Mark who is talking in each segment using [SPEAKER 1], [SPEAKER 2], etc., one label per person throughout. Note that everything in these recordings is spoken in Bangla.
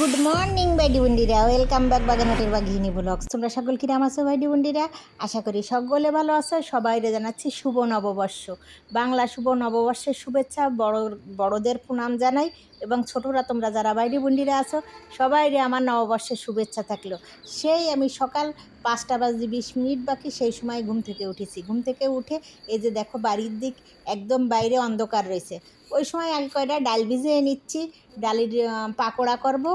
[SPEAKER 1] গুড মর্নিং ভাইডি বন্ডিরা, ওয়েলকাম ব্যাক বাগানহাটের বাঘিনী ব্লগস। তোমরা সকল কিরাম আছো ভাইডি বন্ডিরা? আশা করি সকলে ভালো আছো। সবাইরে জানাচ্ছি শুভ নববর্ষ, বাংলা শুভ নববর্ষের শুভেচ্ছা। বড়দের প্রণাম জানাই এবং ছোটরা তোমরা যারা ভাইডি বন্ডিরা আছো সবাইরে আমার নববর্ষের শুভেচ্ছা থাকলো। সেই আমি সকাল 5:20 বাকি, সেই সময় ঘুম থেকে উঠেছি। ঘুম থেকে উঠে এই যে দেখো বাড়ির দিক একদম বাইরে অন্ধকার রয়েছে। ওই সময় আগে কয়টা ডাল ভিজিয়ে নিচ্ছি, ডালের পাকোড়া করব,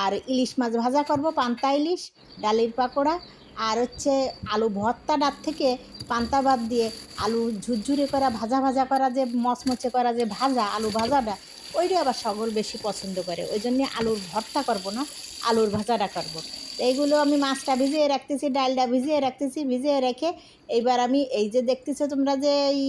[SPEAKER 1] আর ইলিশ মাছ ভাজা করব, পান্তা ইলিশ, ডালের পাকোড়া, আর হচ্ছে আলু ভর্তাটার থেকে পান্তা ভাত দিয়ে আলু ঝুরঝুরে করা ভাজা ভাজা করা, যে মচমচে করা যে ভাজা আলু ভাজাটা, ওইটা আবার সকল বেশি পছন্দ করে। ওই জন্যে আলুর ভর্তা করব না, আলুর ভাজাটা করব। এইগুলো আমি মাছটা ভিজিয়ে রাখতেছি, ডালটা ভিজিয়ে রাখতেছি। ভিজিয়ে রেখে এইবার আমি এই যে দেখতেছো তোমরা যে এই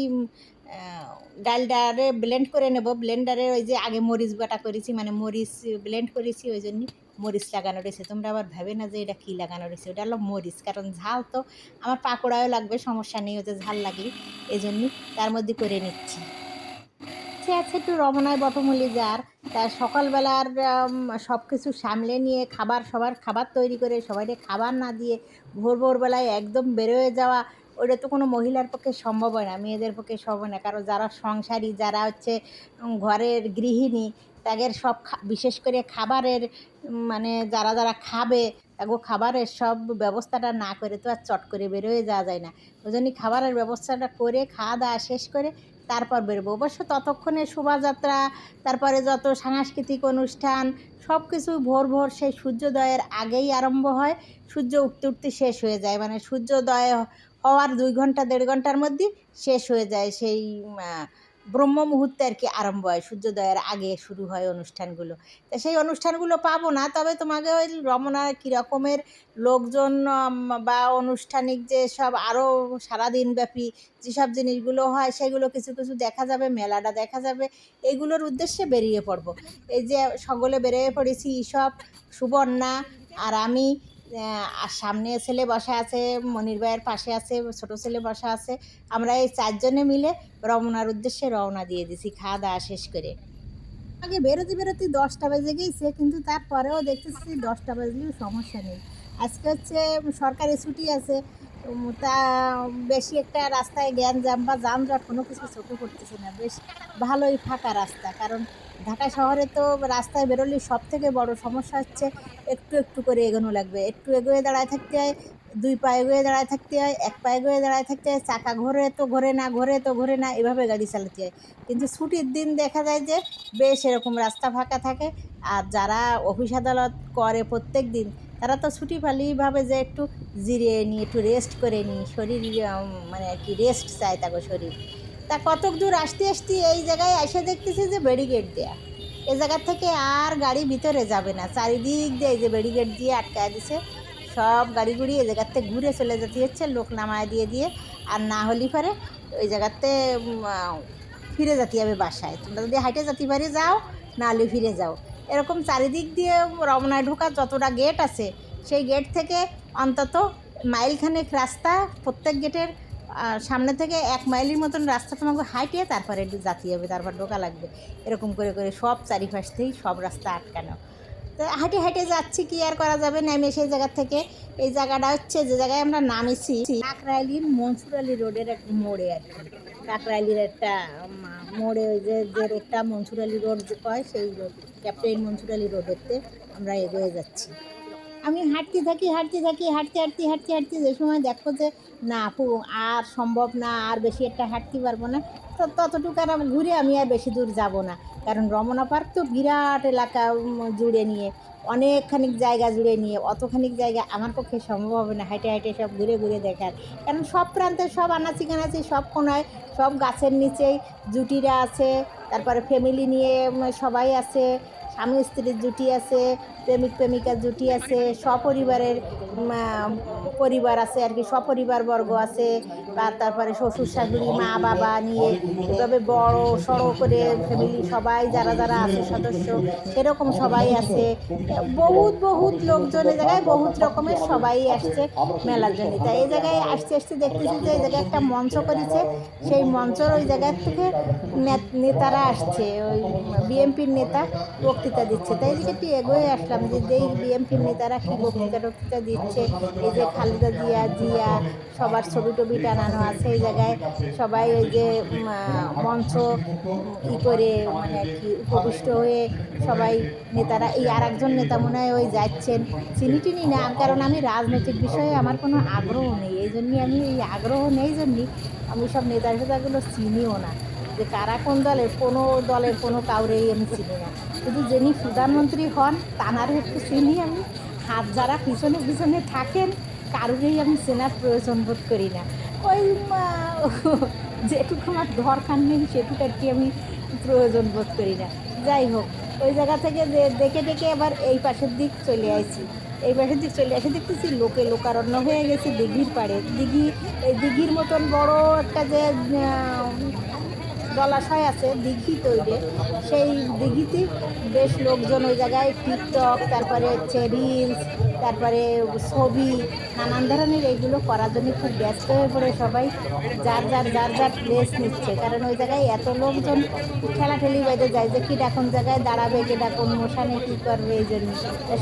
[SPEAKER 1] ডালডারে ব্লেন্ড করে নেব। ব্লেন্ডারে ওই যে আগে মরিচ বাটা করেছি, মানে মরিচ ব্লেন্ড করেছি, ওই জন্যই মরিচ লাগানো রয়েছে। তোমরা আবার ভাবে না যে এটা কী লাগানো রয়েছে, ওটা হলো মরিচ। কারণ ঝাল তো আমার পাকোড়াও লাগবে, সমস্যা নেই, ওই যে ঝাল লাগবে, এই জন্যই তার মধ্যে করে নিচ্ছি। সে আছে একটু রমনায় বটমূলি যার, তার সকালবেলার সব কিছু সামলে নিয়ে সবার খাবার তৈরি করে সবাইকে খাবার না দিয়ে ভোরবেলায় একদম বেরোয় যাওয়া, ওটা তো কোনো মহিলার পক্ষে সম্ভব হয় না, মেয়েদের পক্ষে সম্ভব হয় না। কারণ যারা সংসারী, যারা হচ্ছে ঘরের গৃহিণী, তাদের সব বিশেষ করে খাবারের মানে যারা খাবে তাকে খাবারের সব ব্যবস্থাটা না করে তো আর চট করে বেরোয় যাওয়া যায় না। ওই জন্যই খাবারের ব্যবস্থাটা করে খাওয়া দাওয়া শেষ করে তারপর বেরোবো। অবশ্য ততক্ষণে শোভাযাত্রা, তারপরে যত সাংস্কৃতিক অনুষ্ঠান সব কিছু ভোর সেই সূর্যোদয়ের আগেই আরম্ভ হয়, সূর্য উঠতে উঠতে শেষ হয়ে যায়। মানে সূর্যোদয় হওয়ার 2-1.5 ঘন্টার মধ্যে শেষ হয়ে যায় সেই ব্রহ্ম মুহূর্তে আর কি আরম্ভ হয়, সূর্যোদয়ের আগে শুরু হয় অনুষ্ঠানগুলো। তা সেই অনুষ্ঠানগুলো পাবো না, তবে তোমাকে ওই রমনার কী রকমের লোকজন বা আনুষ্ঠানিক যে সব আরও সারাদিনব্যাপী যেসব জিনিসগুলো হয় সেগুলো কিছু কিছু দেখা যাবে, মেলাটা দেখা যাবে, এইগুলোর উদ্দেশ্যে বেরিয়ে পড়ব। এই যে সকলে বেরিয়ে পড়েছি, সব সুবর্ণা আর আমি, আর সামনে ছেলে বসা আছে, মনির ভাইয়ের পাশে আছে ছোটো ছেলে বসা আছে। আমরা এই 4জনে মিলে রমনার উদ্দেশ্যে রওনা দিয়ে দিছি খাওয়া দাওয়া শেষ করে। আগে বেরোতে 10টা বেজে গিয়েছে, কিন্তু তারপরেও দেখতেছি 10টা বাজলেও সমস্যা নেই। আজকে হচ্ছে সরকারি ছুটি আছে, তা বেশি একটা রাস্তায় গ্যাঞ্জাম বা যানজট কোনো কিছু চোখে পড়তেছে না, বেশ ভালোই ফাঁকা রাস্তা। কারণ ঢাকা শহরে তো রাস্তায় বেরোলে সব থেকে বড় সমস্যা হচ্ছে একটু একটু করে এগোনো লাগবে, একটু এগোয়ে দাঁড়ায় থাকতে হয়, 2 পা এগোয়ে দাঁড়ায় থাকতে হয়, 1 পা এগোয়ে দাঁড়ায় থাকতে হয়, চাকা ঘোরে তো ঘোরে না, এভাবে গাড়ি চালাতে হয়। কিন্তু ছুটির দিন দেখা যায় যে বেশ এরকম রাস্তা ফাঁকা থাকে। আর যারা অফিস আদালত করে প্রত্যেক দিন, তারা তো ছুটি পেলেই ভাবে যে একটু জিরিয়ে নিই, একটু রেস্ট করে নিই, শরীর মানে আর কি রেস্ট চায় তাকে শরীর। তা কতক দূর আসতে এই জায়গায় এসে দেখতেছি যে ব্যারিকেড দেয়া, এ জায়গার থেকে আর গাড়ি ভিতরে যাবে না, চারিদিক দিয়ে এই যে ব্যারিকেড দিয়ে আটকায় দিছে। সব গাড়িগুড়ি এ জায়গাতে ঘুরে চলে যেতে হচ্ছে, লোক নামায় দিয়ে আর না হলে পরে ওই জায়গাতে ফিরে যেতে হবে বাসায়। তোমরা যদি হাইটে যেতে পারে যাও, নাহলে ফিরে যাও। এরকম চারিদিক দিয়ে রমনায় ঢোকার যতটা গেট আছে, সেই গেট থেকে অন্তত মাইলখানেক রাস্তা, প্রত্যেক গেটের সামনে থেকে 1 মাইলের মতন রাস্তা তোমাকে হাইটে তারপরে যেতে হবে, তারপর ঢোকা লাগবে। এরকম করে সব চারিপাশ থেকেই সব রাস্তা আটকানো। তো হাঁটে যাচ্ছি, কি আর করা যাবে, নেমে সেই জায়গার থেকে। এই জায়গাটা হচ্ছে যে জায়গায় আমরা নামেছি, কাকরাইলির মনসুর আলী রোডের এক মোড়ে আর কি। কাকরাইলির একটা মোড়ে, ওই যে রোডটা মনসুর আলী রোড কয়, সেই রোড, ক্যাপ্টেন মনসুর আলী রোডেতে আমরা এগিয়ে যাচ্ছি। আমি হাঁটতে থাকি হাঁটতে যে সময় দেখো যে না আপু আর সম্ভব না, আর বেশি একটা হাঁটতে পারবো না, তো ততটুকু আর ঘুরে আমি আর বেশি দূর যাব না। কারণ রমনা পার্ক তো বিরাট এলাকা জুড়ে নিয়ে, অনেকখানিক জায়গা জুড়ে নিয়ে, অতখানিক জায়গা আমার পক্ষে সম্ভব হবে না হাঁটে সব ঘুরে দেখার। কারণ সব প্রান্তে সব আনাচি কানাচি সব কোনায়, সব গাছের নিচেই জুটিরা আছে, তারপরে ফ্যামিলি নিয়ে সবাই আছে, স্বামী স্ত্রীর জুটি আছে, প্রেমিক প্রেমিকার জুটি আছে, সপরিবারের পরিবার আছে আর কি, সপরিবারবর্গ আছে, বা তারপরে শ্বশুর শাশুড়ি মা বাবা নিয়ে এভাবে বড় সড়ো করে ফ্যামিলি সবাই যারা আছে সদস্য, সেরকম সবাই আছে। বহুত লোকজন এই জায়গায়, বহুত রকমের সবাই আসছে মেলার জন্য। তাই এই জায়গায় আসতে দেখতেছি যে এই জায়গায় একটা মঞ্চ করেছে, সেই মঞ্চর ওই জায়গার থেকে নেতারা আসছে, ওই বিএনপির নেতা, ও বক্তৃতা দিচ্ছে, তাই এদিকে একটু এগোয়ে আসলাম যে যেই বিএনপির নেতারা কী বক্তৃতা টক্তৃতা দিচ্ছে। এই যে খালেদা জিয়া সবার ছবি টবি টানানো আছে এই জায়গায়, সবাই ওই যে মঞ্চ করে মানে আর কি উপবিষ্ট হয়ে সবাই নেতারা, এই আর একজন নেতা মনে হয় ওই যাচ্ছেন, চিনি টিনি না, কারণ আমি রাজনৈতিক বিষয়ে আমার কোনো আগ্রহ নেই, এই জন্যই আমি এই আগ্রহ নেই জন্যই আমি সব নেতা ফেতাগুলো চিনিও না, যে কারা কোন দলের কোনো কাউরেই আমি চিনি না। শুধু যিনি প্রধানমন্ত্রী হন তানারও একটু চিনি আমি, হাত যারা পিছনে পিছনে থাকেন কারোরই আমি চেনার প্রয়োজন বোধ করি না। ওই যেটুকু আমার দরকার নেই সেটুকু আর কি আমি প্রয়োজন বোধ করি না। যাই হোক, ওই জায়গা থেকে দেখে দেখে আবার এই পাশের দিক চলে আসি, এই পাশের দিক চলে এসে দেখতেছি লোকারণ্য হয়ে গেছে দিঘির পাড়ে। এই দিঘির মতন বড় একটা যে জলাশয় আছে দিঘি তৈরি, সেই দিঘিতে বেশ লোকজন ওই জায়গায় টিকটক, তারপরে হচ্ছে রিলস, তারপরে ছবি, নানান ধরনের এইগুলো করার জন্য খুব ব্যস্ত হয়ে পড়ে সবাই যার প্লেস নিচ্ছে, কারণ ওই জায়গায় এত লোকজন ঠেলাঠেলি বেঁধে যায় যে কী কোন জায়গায় দাঁড়াবে, কেটা কোন মশানে কী করবে, এই জন্য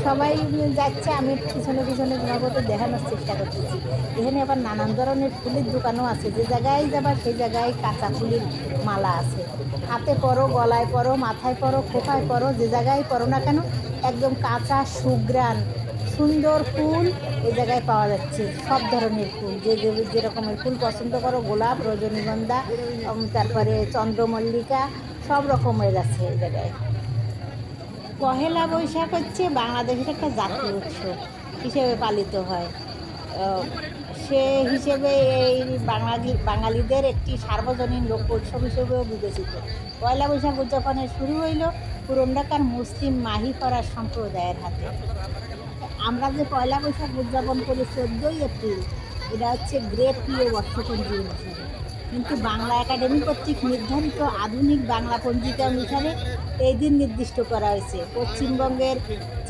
[SPEAKER 1] সবাই যাচ্ছে। আমি পিছনে পিছনে নগদ দেখানোর চেষ্টা করতেছি। এখানে আবার নানান ধরনের ফুলের দোকানও আছে, যে জায়গায় যাবার সেই জায়গায় কাঁচা ফুলের মালা আছে, হাতে পরো, গলায় পরো, মাথায় পরো, খোপায় পরো, যে জায়গায় পরো না কেন একদম কাঁচা সুঘ্রাণ সুন্দর ফুল এই জায়গায় পাওয়া যাচ্ছে। সব ধরনের ফুল, যে রকমের ফুল পছন্দ করো, গোলাপ, রজনীগন্ধা, তারপরে চন্দ্রমল্লিকা, সব রকমের আছে এই জায়গায়। পহেলা বৈশাখ হচ্ছে বাংলাদেশের একটা জাতীয় উৎসব হিসেবে পালিত হয়। সে হিসেবে এই বাঙালিদের একটি সার্বজনীন লোক উৎসব হিসেবেও বিবেচিত। পয়লা বৈশাখ উদযাপনের শুরু হইল পুরান ঢাকার মুসলিম মাহি ফরাজ সম্প্রদায়ের হাতে। আমরা যে পয়লা বৈশাখ উদযাপন করি 14ই এপ্রিল, এটা হচ্ছে গ্রেপ্রিয় বর্ষপঞ্জি অনুসারে, কিন্তু বাংলা একাডেমি কর্তৃক নির্ধারিত আধুনিক বাংলা পঞ্জিকা অনুসারে এই দিন নির্দিষ্ট করা হয়েছে। পশ্চিমবঙ্গের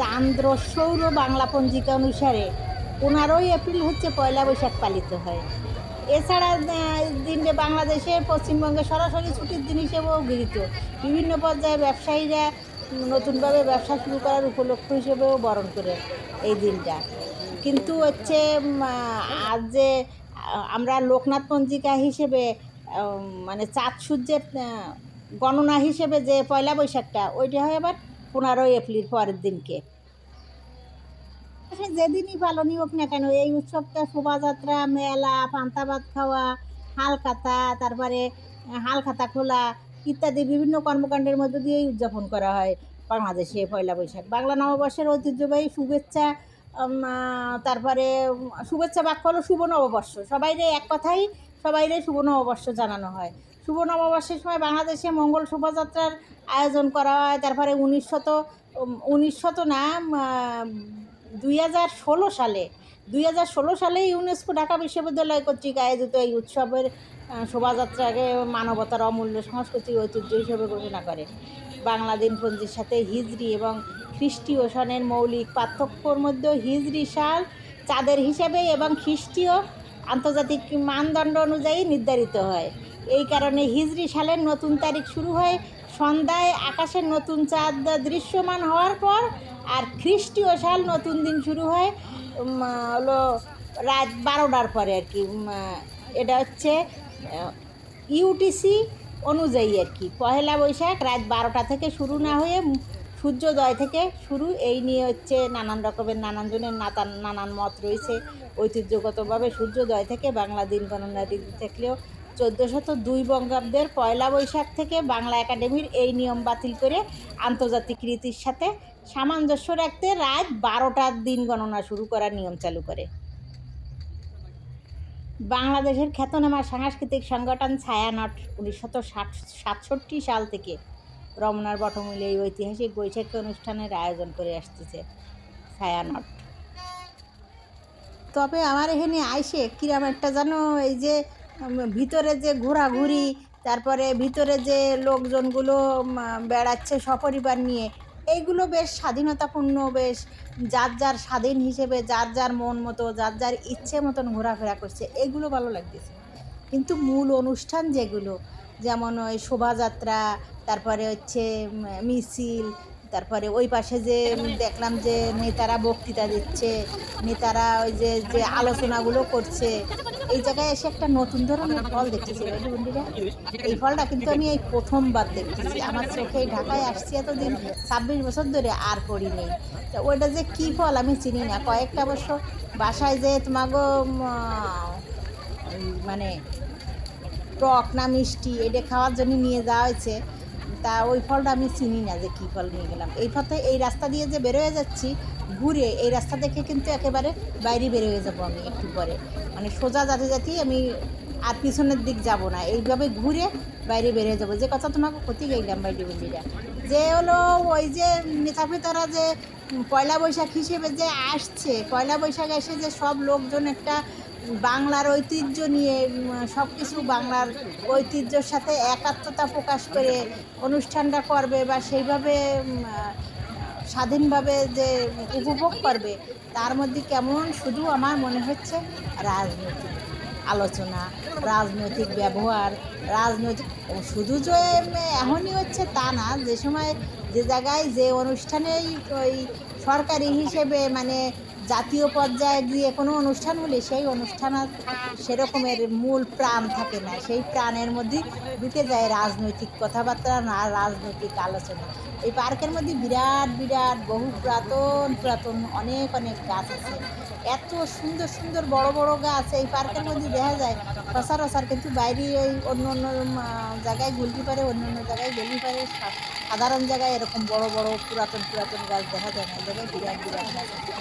[SPEAKER 1] চান্দ্র সৌর বাংলা পঞ্জিকা অনুসারে 15ই এপ্রিল হচ্ছে পয়লা বৈশাখ পালিত হয়। এছাড়া দিনটা বাংলাদেশে পশ্চিমবঙ্গে সরাসরি ছুটির দিন হিসেবেও গৃহীত। বিভিন্ন পর্যায়ে ব্যবসায়ীরা নতুনভাবে ব্যবসা শুরু করার উপলক্ষ হিসেবেও বরণ করে এই দিনটা। কিন্তু হচ্ছে আজ যে আমরা লোকনাথ পঞ্জিকা হিসেবে মানে চাঁদ সূর্যের গণনা হিসেবে যে পয়লা বৈশাখটা, ওইটা হয় আবার 15ই এপ্রিল পরের দিনকে। যেদিনই পালনই হোক না কেন এই উৎসবটা শোভাযাত্রা, মেলা, পান্তা ভাত খাওয়া, হালখাতা, তারপরে হালখাতা খোলা ইত্যাদি বিভিন্ন কর্মকাণ্ডের মধ্য দিয়েই উদযাপন করা হয় বাংলাদেশে পয়লা বৈশাখ। বাংলা নববর্ষের ঐতিহ্যবাহী শুভেচ্ছা, তারপরে শুভেচ্ছা বাক্য হলো শুভ নববর্ষ। সবাইরে এক কথাই সবাইরে শুভ নববর্ষ জানানো হয়। শুভ নববর্ষের সময় বাংলাদেশে মঙ্গল শোভাযাত্রার আয়োজন করা হয়। তারপরে 1900 না 2016 সালে ইউনেস্কো ঢাকা বিশ্ববিদ্যালয় কর্তৃক আয়োজিত এই উৎসবের শোভাযাত্রাকে মানবতার অমূল্য সাংস্কৃতিক ঐতিহ্য হিসেবে ঘোষণা করে। বাংলা দিনপঞ্জির সাথে হিজরি এবং খ্রিস্টীয় সনের মৌলিক পার্থক্যর মধ্যে হিজরি সাল চাঁদের হিসেবে এবং খ্রিস্টীয় আন্তর্জাতিক মানদণ্ড অনুযায়ী নির্ধারিত হয়। এই কারণে হিজরি সালের নতুন তারিখ শুরু হয় সন্ধ্যায় আকাশের নতুন চাঁদ দৃশ্যমান হওয়ার পর, আর খ্রিস্টীয় সাল নতুন দিন শুরু হয় হলো রাত 12টার পরে আর কি। এটা হচ্ছে ইউটিসি অনুযায়ী আর কি। পহেলা বৈশাখ রাত 12টা থেকে শুরু না হয়ে সূর্যোদয় থেকে শুরু, এই নিয়ে হচ্ছে নানান রকমের নানানজনের নানান মত রয়েছে। ঐতিহ্যগতভাবে সূর্যোদয় থেকে বাংলা দিন গণনা রীতি থাকলেও 1402 বঙ্গাব্দের পয়লা বৈশাখ থেকে বাংলা একাডেমির এই নিয়ম বাতিল করে আন্তর্জাতিক রীতির সাথে সামঞ্জস্য রাখতে রাত 12টার দিন গণনা শুরু করার নিয়ম চালু করে। বাংলাদেশের খ্যাতনামা সাংস্কৃতিক সংগঠন ছায়ানট 1967 সাল থেকে রমনার বটমূলে এই ঐতিহাসিক বৈশাখী অনুষ্ঠানের আয়োজন করে আসতেছে ছায়ানট। তবে আমার এখানে আইসে কিরম একটা যেন এই যে ভিতরে যে ঘোরাঘুরি, তারপরে ভিতরে যে লোকজনগুলো বেড়াচ্ছে সপরিবার নিয়ে, এইগুলো বেশ স্বাধীনতাপূর্ণ, বেশ যার স্বাধীন হিসেবে যার মন মতো যার ইচ্ছে মতন ঘোরাফেরা করছে, এগুলো ভালো লাগতেছে। কিন্তু মূল অনুষ্ঠান যেগুলো, যেমন ওই শোভাযাত্রা, তারপরে হচ্ছে মিছিল, তারপরে ওই পাশে যে দেখলাম যে নেতারা বক্তৃতা দিচ্ছে, নেতারা ওই যে যে আলোচনাগুলো করছে, এই জায়গায় এসে একটা নতুন ধরনের ফল দেখতেছি ভাই বন্ধুরা। এই ফলটা কিন্তু আমি এই প্রথমবার দেখতেছি আমার চোখে। এই ঢাকায় আসছি এতদিন, 26 বছর ধরে, আর পড়ি নেই। তো ওইটা যে কী ফল আমি চিনি না। কয়েকটা অবশ্য বাসায় যে তোমাগো মানে টক না মিষ্টি এটা খাওয়ার জন্য নিয়ে যাওয়া হয়েছে, তা ওই ফলটা আমি চিনি না যে কী ফল নিয়ে গেলাম। এই পথে এই রাস্তা দিয়ে যে বেরোয় যাচ্ছি ঘুরে, এই রাস্তা দেখে কিন্তু একেবারে বাইরে বেরোয় যাবো আমি একটু পরে, মানে সোজা যাতে যাতেই আমি আর পিছনের দিক যাব না, এইভাবে ঘুরে বাইরে বেরিয়ে যাবো। যে কথা তোমাকে ক্ষতি গেলাম বাইরে বলিরা, যে হলো ওই যে নেতাফেতারা যে পয়লা বৈশাখ হিসেবে যে আসছে, পয়লা বৈশাখ এসে যে সব লোকজন একটা বাংলার ঐতিহ্য নিয়ে সব কিছু বাংলার ঐতিহ্যর সাথে একাত্মতা প্রকাশ করে অনুষ্ঠানটা করবে বা সেইভাবে স্বাধীনভাবে যে উপভোগ করবে, তার মধ্যে কেমন শুধু আমার মনে হচ্ছে রাজনৈতিক আলোচনা, রাজনৈতিক ব্যবহার, রাজনৈতিক শুধু যে এখনই হচ্ছে তা না। যে সময় যে জায়গায় যে অনুষ্ঠানেই ওই সরকারি হিসেবে মানে জাতীয় পর্যায়ে গিয়ে কোনো অনুষ্ঠান হলে সেই অনুষ্ঠান আর সেরকমের মূল প্রাণ থাকে না, সেই প্রাণের মধ্যে ঢুকে যায় রাজনৈতিক কথাবার্তা না, রাজনৈতিক আলোচনা। এই পার্কের মধ্যে বিরাট বিরাট বহু পুরাতন পুরাতন অনেক অনেক গাছ আছে, এত সুন্দর সুন্দর বড় বড় গাছ এই পার্কের মধ্যে দেখা যায় সচরাচর। কিন্তু বাইরে ওই অন্য অন্য জায়গায় গুলতে পারে, অন্য অন্য জায়গায় গেলি পারে, সাধারণ জায়গায় এরকম বড় বড় পুরাতন পুরাতন গাছ দেখা যায় না। এই জায়গায় বিরাট বিরাট গাছ আছে।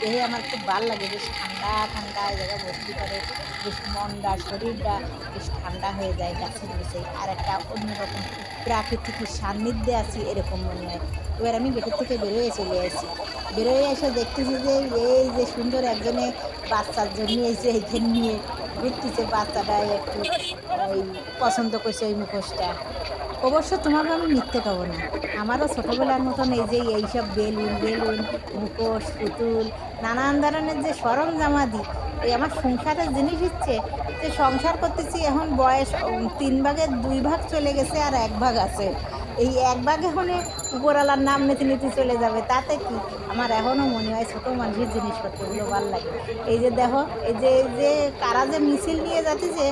[SPEAKER 1] দেখে আমার খুব ভালো লাগে, বেশ ঠান্ডা ঠান্ডা এই জায়গায় বসতে পারে, বেশ মনটা শরীরটা বেশ ঠান্ডা হয়ে যায় গাছের নিচে, আর একটা অন্যরকম প্রাকৃতিক সান্নিধ্যে আছি এরকম মনে হয়। এবার আমি গেটের থেকে বেরোয় চলে আসি, বেরোয় এসে দেখতেছি যে এই যে সুন্দর একজনে বাচ্চার জন্য এসে এইখানে নিয়ে ঘুরতেছে, বাচ্চাটা একটু ওই পছন্দ করছে ওই মুখোশটা। অবশ্য তোমাকে আমি মিথ্যে পাবো না, আমারও ছোটোবেলার মতন এই যে এইসব বেলুন বেলুন মুখোশ পুতুল নানান ধরনের যে সরঞ্জামাদি, এই আমার সংসারের জিনিস হচ্ছে যে সংসার করতেছি এখন বয়স 3 ভাগের 2 ভাগ চলে গেছে, আর 1 ভাগ আছে। এই 1 ভাগ এখানে উপরওয়ালার নাম নিতে নিতে চলে যাবে, তাতে কি আমার এখনও মনে হয় ছোটো মানুষের জিনিসপত্রগুলো ভালো লাগে। এই যে দেখো এই যে কারা যে মিছিল নিয়ে যাচ্ছে,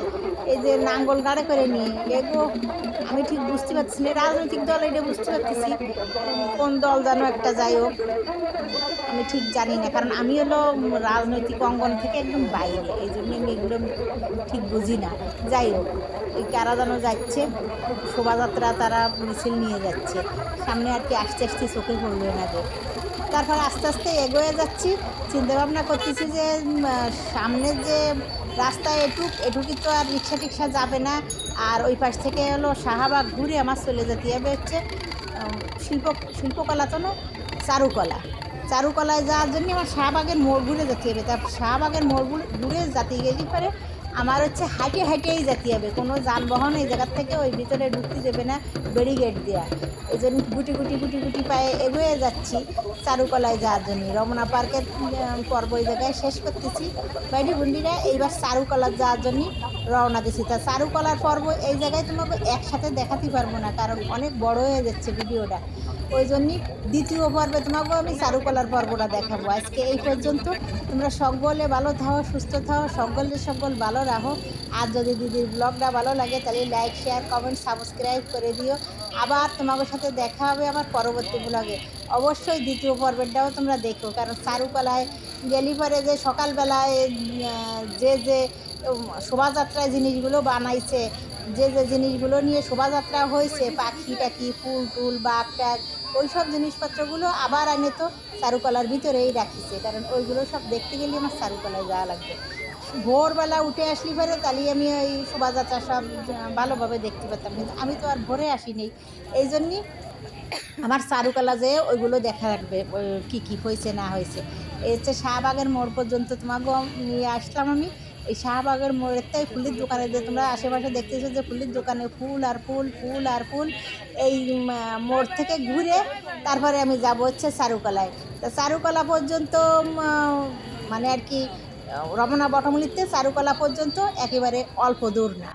[SPEAKER 1] এই যে নাঙ্গল গাড়ে করে নিয়ে এগো, আমি ঠিক বুঝতে পারছি না রাজনৈতিক দল, এটা বুঝতে পারতেছি কোন দল যেন একটা, যাই হোক আমি ঠিক জানি না, কারণ আমি হলো রাজনৈতিক অঙ্গন থেকে একদম বাইরে, এই জন্য আমি এগুলো ঠিক বুঝি না। যাই হোক এই কারা যেন যাচ্ছে শোভাযাত্রা, তারা মিছিল নিয়ে যাচ্ছে সামনে আর কি, আস্তে আস্তে চোখে পড়লো না যে। তারপর আস্তে আস্তে এগোয়ে যাচ্ছি, চিন্তাভাবনা করতেছি যে সামনের যে রাস্তা এটুকি তো আর রিক্সা টিক্সা যাবে না, আর ওই পাশ থেকে হলো শাহবাগ ঘুরে আমার চলে যেতে হবে হচ্ছে শিল্পকলা তো না, চারুকলা। চারুকলায় যাওয়ার জন্য আমার শাহবাগের মোড় ঘুরে যেতে হবে। তা শাহবাগের মোড় ঘুরে যেতে গেলে পরে আমার হচ্ছে হাঁটে হাঁটেই যেতে হবে, কোনো যানবাহন এই জায়গার থেকে ওই ভিতরে ঢুকতে দেবে না, ব্যারিকেড দেওয়া। এই জন্য গুটি গুটি গুটি গুটি পায়ে এগোয়ে যাচ্ছি চারুকলায় যাওয়ার জন্য। রমনা পার্কের পর্ব এই জায়গায় শেষ করতেছি বাইরে বন্দিরা, এইবার চারুকলার যাওয়ার জন্য রওনা দিছি। তা চারুকলার পর্ব এই জায়গায় তোমাকে একসাথে দেখাতে পারবো না, কারণ অনেক বড় হয়ে যাচ্ছে ভিডিওটা, ওই জন্যই দ্বিতীয় পর্বে তোমাকেও আমি চারুকলার পর্বটা দেখাবো। আজকে এই পর্যন্ত, তোমরা সকলে ভালো থাকো, সুস্থ থাকো, সকল ভালো রাখো। আর যদি দিদির ব্লগটা ভালো লাগে তাহলে লাইক শেয়ার কমেন্ট সাবস্ক্রাইব করে দিও। আবার তোমাদের সাথে দেখা হবে আমার পরবর্তী ব্লগে। অবশ্যই দ্বিতীয় পর্বেরটাও তোমরা দেখো, কারণ চারুকলায় গেলি পরে যে সকালবেলায় যে যে শোভাযাত্রায় জিনিসগুলো বানাইছে, যে যে জিনিসগুলো নিয়ে শোভাযাত্রা হয়েছে, পাখি টাকি ফুল টুল বাঘ টাগ, ওই সব জিনিসপত্রগুলো আবার আনে তো চারুকলার ভিতরেই রাখিছে, কারণ ওইগুলো সব দেখতে গেলে আমার চারুকলায় যাওয়া লাগবে। ভোরবেলা উঠে আসলি পরে তাহলে আমি ওই শোভাযাত্রা সব ভালোভাবে দেখতে পেতাম, কিন্তু আমি তো আর ভোরে আসিনি, এই জন্যই আমার চারুকলা যেয়ে ওইগুলো দেখা রাখবে কী কী হয়েছে না হয়েছে। এই হচ্ছে শাহবাগের মোড় পর্যন্ত তোমাকে নিয়ে আসলাম আমি। এই শাহবাগের মোড়ের থেকে ফুলের দোকানে যে তোমরা আশেপাশে দেখতেছো যে ফুলের দোকানে ফুল আর ফুল ফুল আর ফুল, এই মোড় থেকে ঘুরে তারপরে আমি যাব হচ্ছে চারুকলায়। তা চারুকলা পর্যন্ত মানে আর কি রমনা বটমূলিতে চারুকলা পর্যন্ত একেবারে অল্প দূর না।